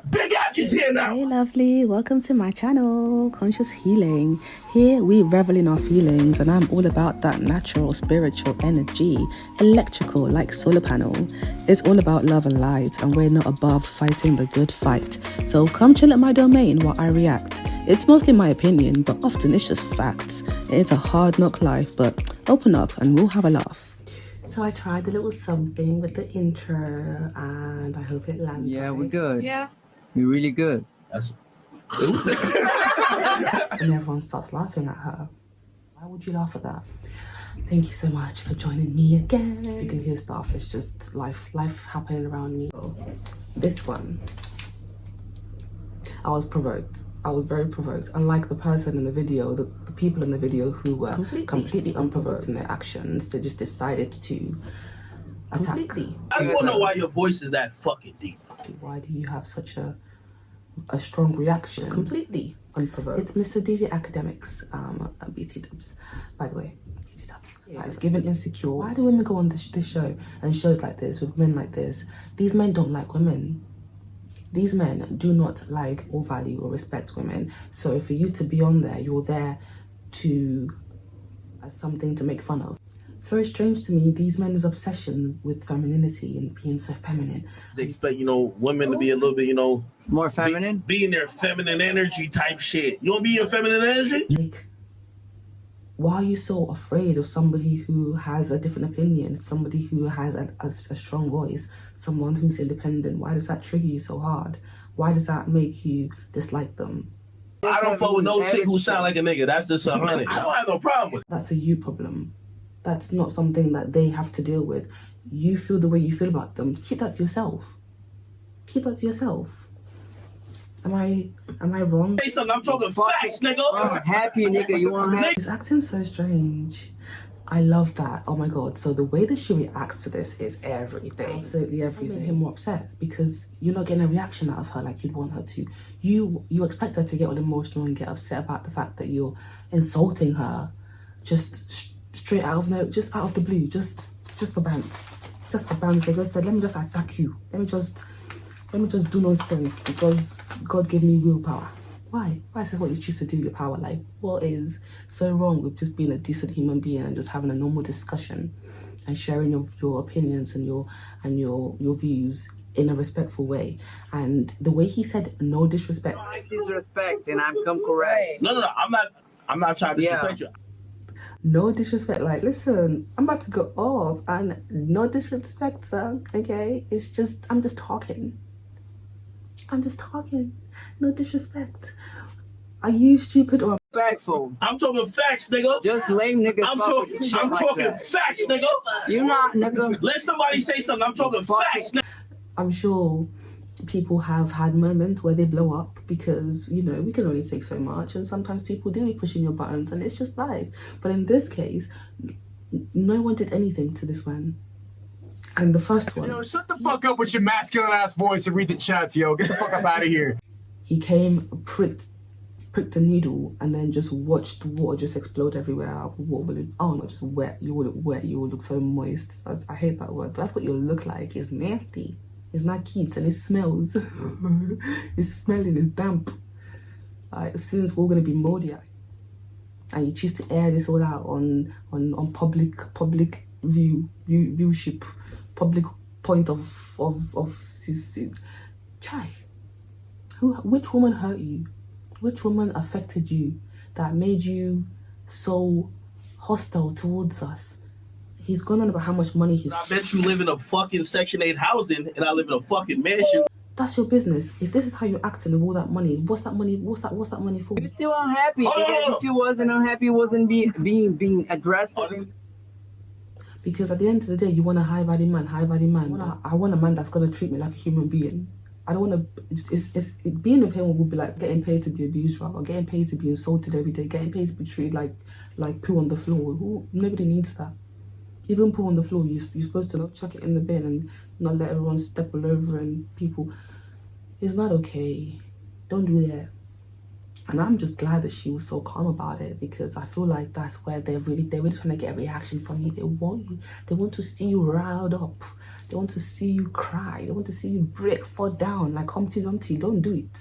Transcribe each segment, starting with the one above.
Big Ack is here now. Hey lovely, welcome to my channel, Conscious Healing. Here we revel in our feelings and I'm all about that natural spiritual energy, electrical like solar panel. It's all about love and light and we're not above fighting the good fight. So come chill at my domain while I react. It's mostly my opinion, but often it's just facts. It's a hard knock life, but open up and we'll have a laugh. So I tried a little something with the intro and I hope it lands. Yeah, right. we're good. Yeah. We're really good. That's And everyone starts laughing at her. Why would you laugh at that? Thank you so much for joining me again. You can hear stuff, it's just life happening around me. So, this one, I was provoked. I was very provoked. Unlike the person in the video, the people in the video who were completely unprovoked in their actions, they just decided to attack. I just want to know why your voice is that fucking deep. Why do you have such a strong reaction? It's completely unprovoked. It's Mr. DJ Academics, BT Dubs, by the way. BT Dubs. Yeah. It's given insecure. Why do women go on this show and shows like this with men like this? These men don't like women. These men do not like or value or respect women. So for you to be on there, you're there to as something to make fun of. It's very strange to me, these men's obsession with femininity and being so feminine. They expect, women to be a little bit, More feminine? Be in their feminine energy type shit. You want to be in feminine energy? Like, why are you so afraid of somebody who has a different opinion, somebody who has a strong voice, someone who's independent? Why does that trigger you so hard? Why does that make you dislike them? I don't fuck with no chick who sound like a nigga. That's just 100. I don't have no problem with it. That's a you problem. That's not something that they have to deal with. You feel the way you feel about them. Keep that to yourself. Keep that to yourself. Am I wrong? Say something, I'm talking facts, nigga. Happy nigga, you want happy? It's acting so strange. I love that. Oh my god. So the way that she reacts to this is everything. Absolutely everything. Him more upset because you're not getting a reaction out of her like you'd want her to. You expect her to get all emotional and get upset about the fact that you're insulting her just straight out of just out of the blue, just for bands. Just for bands. They just said, let me just attack you. Let me just do nonsense because God gave me willpower. Why? Why is this what you choose to do with your power? Like, what is so wrong with just being a decent human being and just having a normal discussion and sharing your opinions and your views in a respectful way? And the way he said no disrespect. Disrespect, and I'm come correct. No, I'm not trying to disrespect you. No disrespect, like, listen, I'm about to go off and no disrespect, sir, okay? It's just, I'm just talking. No disrespect. Are you stupid or Respectful. I'm talking facts, nigga. Just lame niggas. I'm talking facts, nigga. You're not, nigga. Let somebody say something. I'm talking facts, nigga. I'm sure people have had moments where they blow up because, we can only take so much and sometimes people do be pushing your buttons and it's just life. But in this case, no one did anything to this man. And the first one... shut the fuck up with your masculine ass voice and read the chats, yo. Get the fuck up out of here. He came, pricked a needle and then just watched the water just explode everywhere out of the water balloon. Oh no, just wet. You will look wet. You will look so moist. I hate that word, but that's what you'll look like. It's nasty. It's not cute and it smells. It's smelling, it's damp. As soon as we're gonna be moldy, and you choose to air this all out on public viewship, public point of try. Which woman hurt you? Which woman affected you that made you so hostile towards us? He's gone on about how much money he's... I bet you live in a fucking Section 8 housing and I live in a fucking mansion. That's your business. If this is how you're acting with all that money, what's that money for? You're still unhappy. If you wasn't unhappy, wasn't being aggressive. Because at the end of the day, you want a high value man. I want a man that's gonna treat me like a human being. I don't want to. Being with him will be like getting paid to be abused, or getting paid to be insulted every day, getting paid to be treated like poo on the floor. Nobody needs that. Even poo on the floor, you're supposed to chuck it in the bin and not let everyone step all over and people. It's not okay. Don't do that. And I'm just glad that she was so calm about it because I feel like that's where they're really trying to get a reaction from you. They want to see you riled up. They want to see you cry. They want to see you break, fall down like Humpty Dumpty. Don't do it.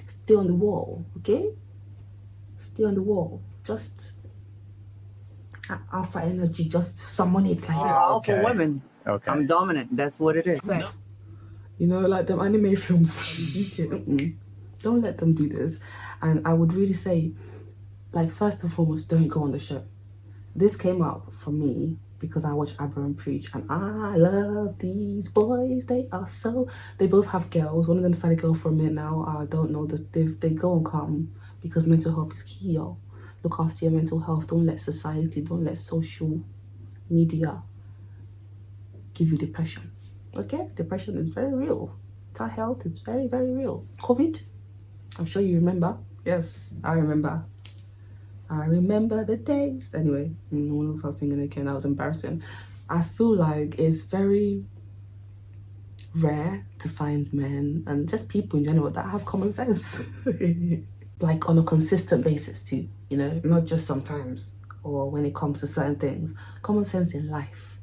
Stay on the wall, okay? Stay on the wall. Just alpha energy. Just summon it like that. Alpha women. Okay. I'm dominant. That's what it is. You know, like them anime films. Don't let them do this. And I would really say, like, first and foremost, don't go on the show. This came up for me because I watch Abba and Preach, and I love these boys. They both have girls. One of them started a girl for a minute now. I don't know this. They go and come because mental health is key, yo. Look after your mental health. Don't let society, don't let social media give you depression. Okay? Depression is very real. Mental health is very, very real. COVID, I'm sure you remember. Yes, I remember. I remember the days. Anyway, no one else was singing again. That was embarrassing. I feel like it's very rare to find men and just people in general that have common sense. Like on a consistent basis too, you know, not just sometimes or when it comes to certain things. Common sense in life.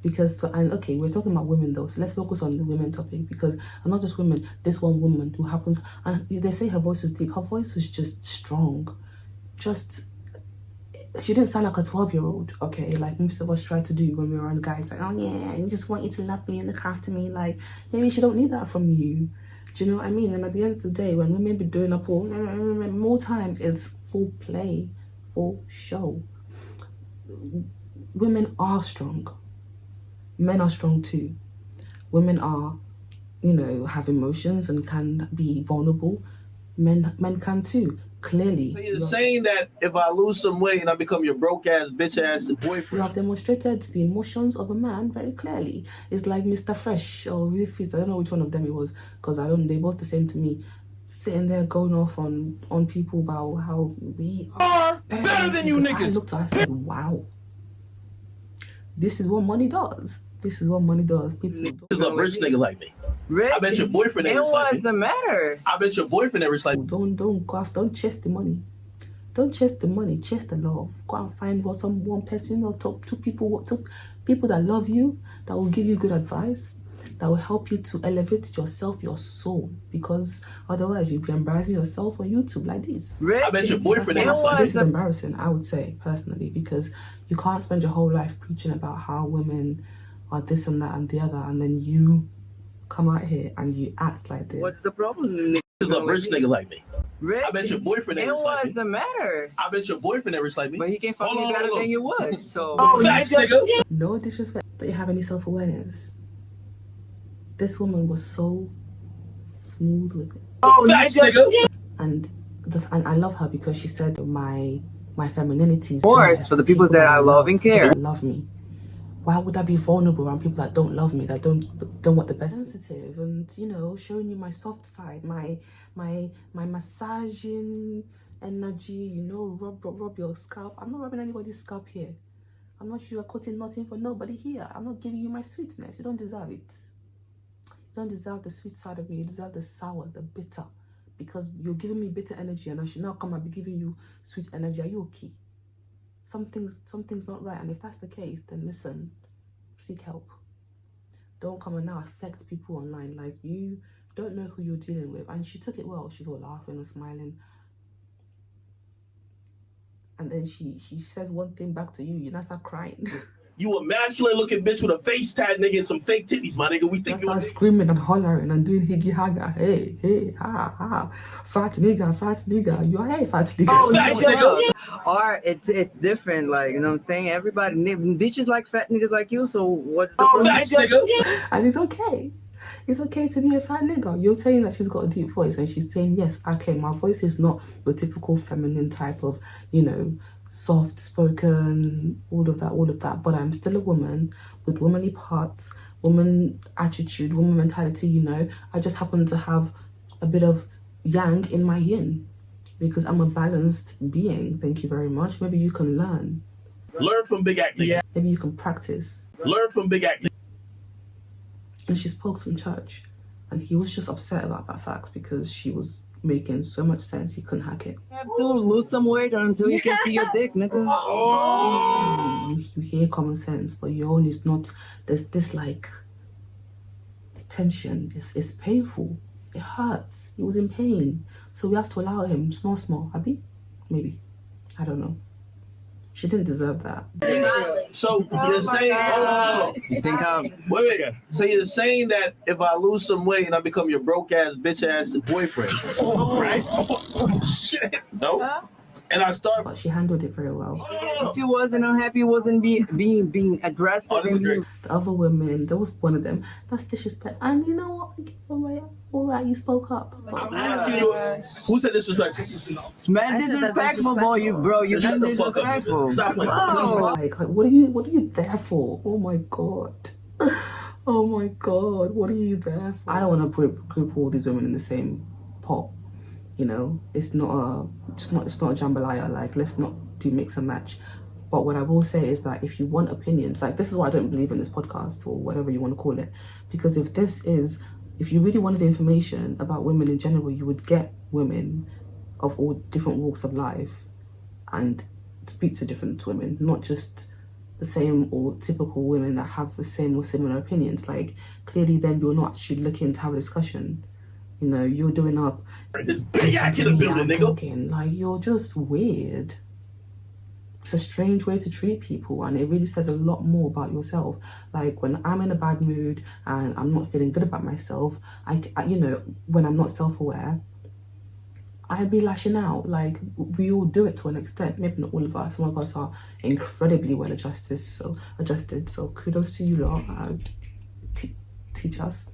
Because, okay, we're talking about women though, so let's focus on the women topic because, and not just women, this one woman who happens, and they say her voice was deep, her voice was just strong. She didn't sound like a 12-year-old, okay, like most of us try to do when we were on guys, like, oh yeah, I just want you to love me and look after me, like, maybe she don't need that from you. Do you know what I mean? And at the end of the day, when women be doing up all, more time, it's full play, full show. Women are strong. Men are strong too. Women are, you know, have emotions and can be vulnerable. Men can too. Clearly. So you're saying that if I lose some weight and I become your broke ass, bitch ass boyfriend. You have demonstrated the emotions of a man very clearly. It's like Mr. Fresh or Refuse. I don't know which one of them it was because they're both the same to me. Sitting there going off on people about how we are better than you niggas. I looked at her and said, wow. This is what money does. This is what money does. People This is a rich nigga like me. Rich? I bet your boyfriend ain't rich like me. What's the matter? I bet your boyfriend ain't rich like me. Don't go off. Don't chase the money. Don't chase the money. Chase the love. Go and find one person or two people that love you, that will give you good advice, that will help you to elevate yourself, your soul. Because otherwise you'll be embarrassing yourself on YouTube like this. Rich? I bet your boyfriend ain't rich like This me. is embarrassing, I would say, personally, because you can't spend your whole life preaching about how women are this and that and the other, and then you come out here and you act like this. What's the problem? This is a rich nigga like me. Rich? I bet your boyfriend ain't rich like What's me. the matter? I bet your boyfriend ain't rich like me. But he can't fuck me better than you would. So Facts, nigga. No disrespect. Don't you have any self-awareness? This woman was so smooth with it. Facts, nigga. And I love her because she said my femininity is of course, for the people that I love and care. Love me. Why would I be vulnerable around people that don't love me, that don't want the best? Sensitive and, you know, showing you my soft side, my massaging energy, you know, rub your scalp. I'm not rubbing anybody's scalp here. I'm not sugarcoating nothing for nobody here. I'm not giving you my sweetness. You don't deserve it. You don't deserve the sweet side of me. You deserve the sour, the bitter. Because you're giving me bitter energy and I should now come and be giving you sweet energy. Are you okay? Something's not right, and if that's the case, then listen, seek help. Don't come and now affect people online. Like, you don't know who you're dealing with. And she took it well. She's all laughing and smiling, and then she says one thing back to you. You now start crying. You a masculine looking bitch with a face tat, nigga, and some fake titties, my nigga. We think you start screaming and hollering and doing higgy haga. Hey, ha, ha. Fat nigga. You are hey, fat nigga. Oh, Facts, nigga. Or it's different, like, you know what I'm saying? Everybody, bitches like fat niggas like you, so what's the problem? Facts, nigga. And it's okay. It's okay to be a fat nigga. You're saying that she's got a deep voice and she's saying, yes, okay, my voice is not the typical feminine type of, you know, soft spoken, all of that, but I'm still a woman with womanly parts, woman attitude, woman mentality, you know. I just happen to have a bit of yang in my yin because I'm a balanced being. Thank you very much. Maybe you can learn From big acting. Yeah. maybe you can practice. Learn from big acting. And she spoke some church and he was just upset about that fact because she was making so much sense he couldn't hack it. You have to lose some weight until you can see your dick, nigga. You hear common sense, but your own is not. There's this like tension. It's painful. It hurts. He was in pain. So we have to allow him small, Abby? Maybe. I don't know. She didn't deserve that. So you're saying, hold on. Think how? Wait. So you're saying that if I lose some weight and I become your broke ass, bitch ass boyfriend, right? Shit. No. And I start. But she handled it very well. If he wasn't unhappy, wasn't being aggressive. The other women, there was one of them, that's disrespect. And you know what? All right, you spoke up. I'm asking you, who said disrespectful? It's mad disrespectful, boy. You been disrespectful. Stop it. Like, what are you there for? Oh my god. Oh my god, what are you there for? I don't want to group all these women in the same pot. You know, it's not a jambalaya. Like, let's not do mix and match. But what I will say is that if you want opinions, like, this is why I don't believe in this podcast or whatever you want to call it. Because if you really wanted information about women in general, you would get women of all different walks of life and speak to different women, not just the same or typical women that have the same or similar opinions. Like, clearly then you're not actually looking to have a discussion. You know, you're doing up this big act in the building, nigga. Talking, like, you're just weird. It's a strange way to treat people, and it really says a lot more about yourself. Like, when I'm in a bad mood and I'm not feeling good about myself, I you know, when I'm not self-aware, I'd be lashing out. Like, we all do it to an extent. Maybe not all of us. Some of us are incredibly well adjusted. So kudos to you lot. Teach us.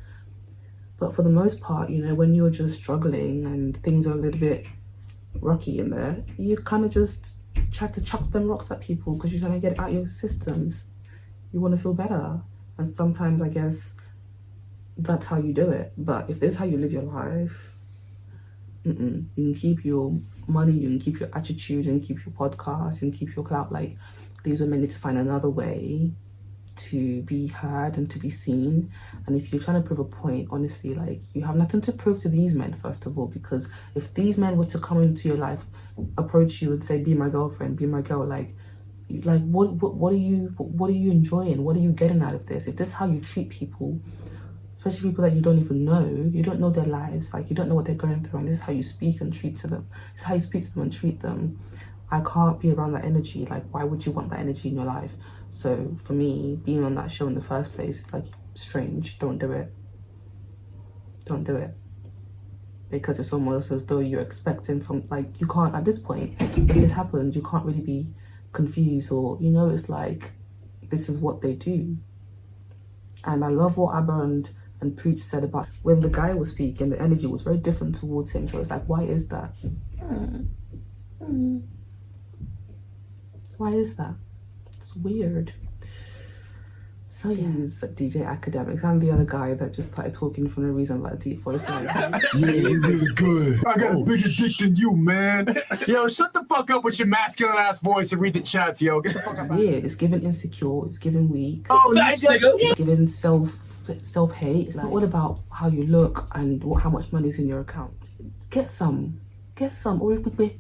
But for the most part, you know, when you're just struggling and things are a little bit rocky in there, you kind of just try to chuck them rocks at people because you're trying to get it out of your systems. You want to feel better. And sometimes, I guess, that's how you do it. But if this is how you live your life, you can keep your money, you can keep your attitude, you can keep your podcast, you can keep your clout. Like, these women need to find another way to be heard and to be seen. And if you're trying to prove a point, honestly, like, you have nothing to prove to these men, first of all, because if these men were to come into your life, approach you and say, be my girlfriend, be my girl, like what are you enjoying? What are you getting out of this? If this is how you treat people, especially people that you don't even know, you don't know their lives, like, you don't know what they're going through, and this is how you speak and treat to them, this is how you speak to them and treat them, I can't be around that energy. Like, why would you want that energy in your life? So for me, being on that show in the first place is like strange. Don't do it. Don't do it. Because it's almost as though you're expecting some, like, you can't, at this point, if this happens, you can't really be confused, or, you know, it's like, this is what they do. And I love what Abba and Preach said about when the guy was speaking, the energy was very different towards him. So it's like, why is that? Why is that? It's weird. So yes, DJ Akademics. I'm the other guy that just started talking for no reason about deep voice. Like, yeah, you're really good. I got a bigger dick than you, man. Yo, shut the fuck up with your masculine ass voice and read the chats, yo. Get the fuck out. Weird. It's given insecure. It's given weak. Oh, nigga. It's given self-hate. It's not all about how you look and how much money's in your account. Get some. Or you could be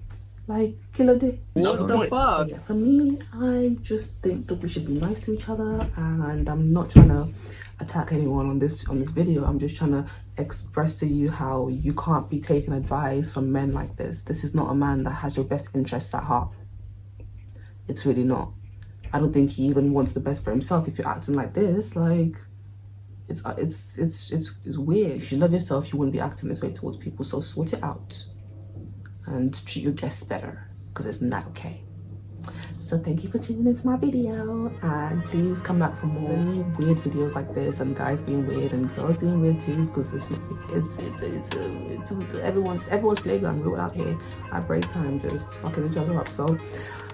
like kilo day. What the fuck? So, yeah, for me, I just think that we should be nice to each other, and I'm not trying to attack anyone on this video. I'm just trying to express to you how you can't be taking advice from men like this. This is not a man that has your best interests at heart. It's really not. I don't think he even wants the best for himself. If you're acting like this, like, it's weird. If you love yourself, you wouldn't be acting this way towards people. So sort it out and treat your guests better, because it's not okay. So thank you for tuning into my video, and please come back for more weird videos like this, and guys being weird and girls being weird too, because it's everyone's playground. We're all out here at break time just fucking each other up. So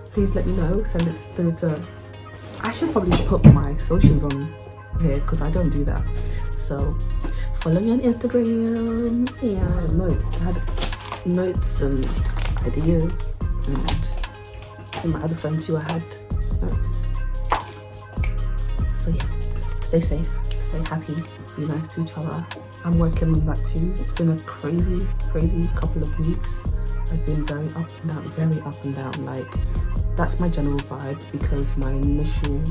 please let me know. Send it through to. I should probably put my socials on here because I don't do that. So follow me on Instagram. Yeah, no, I had notes and ideas, and my other friends who I had notes. So yeah, stay safe, stay happy, be nice to each other. I'm working on that too. It's been a crazy couple of weeks. I've been very up and down. Like, that's my general vibe, because my initial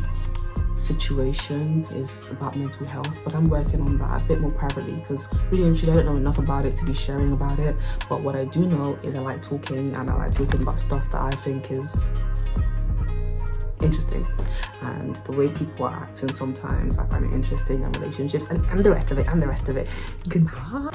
situation is about mental health, but I'm working on that a bit more privately because really and truly I don't know enough about it to be sharing about it. But what I do know is I like talking, and I like talking about stuff that I think is interesting, and the way people are acting sometimes I find it interesting, and relationships and the rest of it. Goodbye.